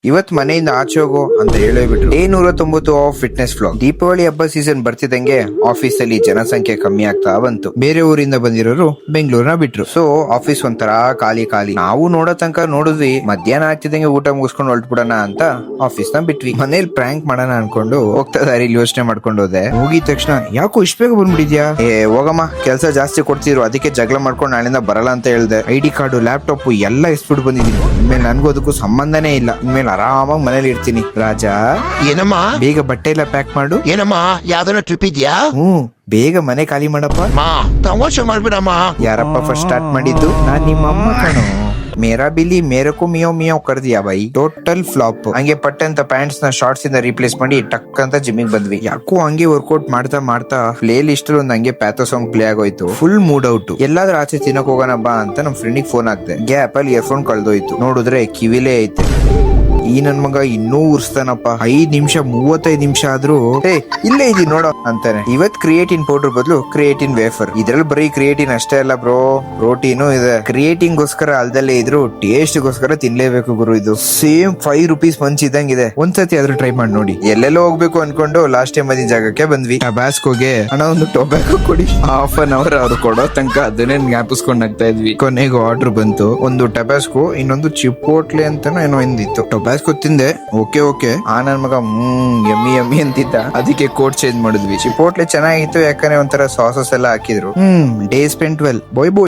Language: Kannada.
ಇವತ್ ಮನೆಯಿಂದ ಆಚೆ ಹೋಗೋ ಅಂತ ಹೇಳೇಬಿಟ್ರು. 190 ಆಫ್ ಫಿಟ್ನೆಸ್ ಫ್ಲಾಗ್. ದೀಪಾವಳಿ ಹಬ್ಬ ಸೀಸನ್ ಬರ್ತಿದಂಗೆ ಆಫೀಸ್ ಅಲ್ಲಿ ಜನಸಂಖ್ಯೆ ಕಮ್ಮಿ ಆಗ್ತಾ ಬಂತು. ಬೇರೆ ಊರಿಂದ ಬಂದಿರೋರು ಬೆಂಗಳೂರನ್ನ ಬಿಟ್ರು. ಸೊ ಆಫೀಸ್ ಒಂಥರ ಖಾಲಿ ಖಾಲಿ. ನಾವು ನೋಡೋ ತನಕ ನೋಡಿದ್ವಿ. ಮಧ್ಯಾಹ್ನ ಆಗ್ತಿದಂಗೆ ಊಟ ಮುಗಿಸ್ಕೊಂಡು ಹೊರಟ್ಬಿಡೋಣ ಅಂತ ಆಫೀಸ್ ನ ಬಿಟ್ವಿ. ಮನೇಲಿ ಪ್ರ್ಯಾಂಕ್ ಮಾಡೋಣ ಅನ್ಕೊಂಡು ಹೋಗ್ತಾ ದಾರಿ ಯೋಚನೆ ಮಾಡ್ಕೊಂಡು ಹೋದೆ. ಹೋಗಿದ ತಕ್ಷಣ ಯಾಕೋ ಇಷ್ಟ ಬೇಗ ಬಂದ್ಬಿಟ್ಟಿದ್ಯಾ? ಹೋಗಮ್ಮ, ಕೆಲಸ ಜಾಸ್ತಿ ಕೊಡ್ತಿದ್ರು, ಅದಕ್ಕೆ ಜಗಳ ಮಾಡ್ಕೊಂಡು ನಾಳಿಂದ ಬರಲ್ಲ ಅಂತ ಹೇಳ್ದೆ. ID ಕಾರ್ಡ್, ಲ್ಯಾಪ್ಟಾಪ್ ಎಲ್ಲ ಇಸ್ಬಿಟ್ಟು ಬಂದಿದ್ದೀನಿ. ಇನ್ಮೇಲೆ ನನ್ಗೂ ಅದಕ್ಕೂ ಸಂಬಂಧನೇ ಇಲ್ಲ. ಇನ್ಮೇಲೆ ಆರಾಮಾಗಿ ಮನೇಲಿ ಇರ್ತೀನಿ. ರಾಜ, ಏನಮ್ಮ ಬೇಗ ಬಟ್ಟೆ ಎಲ್ಲ ಪ್ಯಾಕ್ ಮಾಡು. ಏನಮ್ಮ ಯಾವ್ದನ ಟ್ರಿಪ್ ಇದ್ಯಾ? ಬೇಗ ಮನೆ ಖಾಲಿ ಮಾಡಪ್ಪ. ಮಾ ತಮಾಷೆ ಮಾಡ್ಬಿಡಮ್ಮ. ಯಾರಪ್ಪ ಫಸ್ಟ್ ಸ್ಟಾರ್ಟ್ ಮಾಡಿದ್ದು? ನಾನ್ ನಿಮ್ಮ ಅಮ್ಮ ಕಣೋ. ಮೇರಾ ಬಿಲಿ ಮೇರಕ್ಕೂ ಮಿಯೋ ಮಿಯೋ ಕರ್ದಿಯಾ ಬೈ. Total flop. ಹಂಗೆ ಪಟ್ಟಂತ ಪ್ಯಾಂಟ್ಸ್ ನ ಶಾರ್ಟ್ಸ್ ಇಂದ ರೀಪ್ಲೇಸ್ ಮಾಡಿ ಟಕ್ ಅಂತ ಜಿಮ್ಮಿಗೆ ಬಂದ್ವಿ. ಯಾಕೋ ಹಂಗೆ ವರ್ಕೌಟ್ ಮಾಡ್ತಾ ಮಾಡ್ತಾ ಪ್ಲೇ ಲಿಸ್ಟ್ ಒಂದು ಹಂಗೆ ಪ್ಯಾಥೋ ಸಾಂಗ್ ಪ್ಲೇ ಆಗೋಯ್ತು. Full mood out. ಎಲ್ಲಾದ್ರೂ ಆಚೆ ತಿನ್ನಕ್ ಹೋಗೋಣ ಬಾ ಅಂತ ನಮ್ ಫ್ರೆಂಡಿಗೆ ಫೋನ್ ಹಾಕ್ದೆ. ಗ್ಯಾಪ್ ಅಲ್ಲಿ ಇಯರ್ಫೋನ್ ಕಳ್ದೋಯ್ತು. ನೋಡಿದ್ರೆ ಕಿವಿಲೇ ಐತೆ. ಈ ನನ್ ಮಗ ಇನ್ನೂ ಉರ್ಸ್ತಾನಪ್ಪ. 5 ನಿಮಿಷ 35 ನಿಮಿಷ ಆದ್ರೂ ಇಲ್ಲೇ ಇದೀನಿ ನೋಡೋ ಅಂತಾನೆ. ಇವತ್ ಕ್ರಿಯೇಟಿನ್ ಪೌಡರ್ ಬದಲು ಕ್ರಿಯೇಟಿನ್ ವೇಫರ್. ಇದ್ರಲ್ಲಿ ಬರೀ ಕ್ರಿಯೇಟಿನ್ ಅಷ್ಟೇ ಅಲ್ಲ ಬ್ರೋ, ಪ್ರೋಟೀನು ಇದೆ. ಕ್ರಿಯೇಟಿನ್ ಗೋಸ್ಕರ ಅಲ್ದಲ್ಲೇ ಇದ್ರು ಟೇಸ್ಟ್ ಗೋಸ್ಕರ ತಿನ್ಲೇಬೇಕು ಗುರು. ಇದು ಸೇಮ್ 5 ರೂಪೀಸ್ ಮಂಚ್ ಇದ್ದಂಗಿದೆ. ಒಂದ್ಸತಿ ಆದ್ರೂ ಟ್ರೈ ಮಾಡಿ ನೋಡಿ. ಎಲ್ಲೆಲ್ಲೋ ಹೋಗ್ಬೇಕು ಅನ್ಕೊಂಡು ಲಾಸ್ಟ್ ಟೈಮ್ ಅದಿ ಜಾಗಕ್ಕೆ ಬಂದ್ವಿ. ಟಬಾಸ್ಕೋಗೆ ಹಣ ಒಂದು ಟೊಬ್ಯಾಕೋ ಕೊಡಿ. ಹಾಫ್ ಅನ್ ಅವರ್ ಅವ್ರು ಕೊಡೋ ತನಕ ಅದನ್ನೇ ಜ್ಞಾಪಿಸ್ಕೊಂಡ್ ಆಗ್ತಾ ಇದ್ವಿ. ಕೊನೆಗೆ ಆರ್ಡರ್ ಬಂತು. ಒಂದು ಟಬಾಸ್ಕೋ, ಇನ್ನೊಂದು ಚಿಪೋಟ್ಲೆ ಅಂತಾನೋ ಏನೋ ಇಂದಿತ್ತು. ಟೊಬ್ಯಾಸ್ಕೋ ತಿಂದೆ. ಓಕೆ ಆ ನನ್ ಮಗ ಯಮ್ಮಿ ಯಮ್ಮಿ ಅಂತಿದ್ದ. ಅದಕ್ಕೆ ಕೋಡ್ ಚೇಂಜ್ ಮಾಡಿದ್ವಿ. ಚಿಪೋಟ್ಲೆ ಚೆನ್ನಾಗಿತ್ತು, ಯಾಕಂದ್ರೆ ಒಂಥರ ಸಾಸಸ್ ಎಲ್ಲ ಹಾಕಿದ್ರು. Day spent well. ಬಾಯ್ ಬಾಯ್.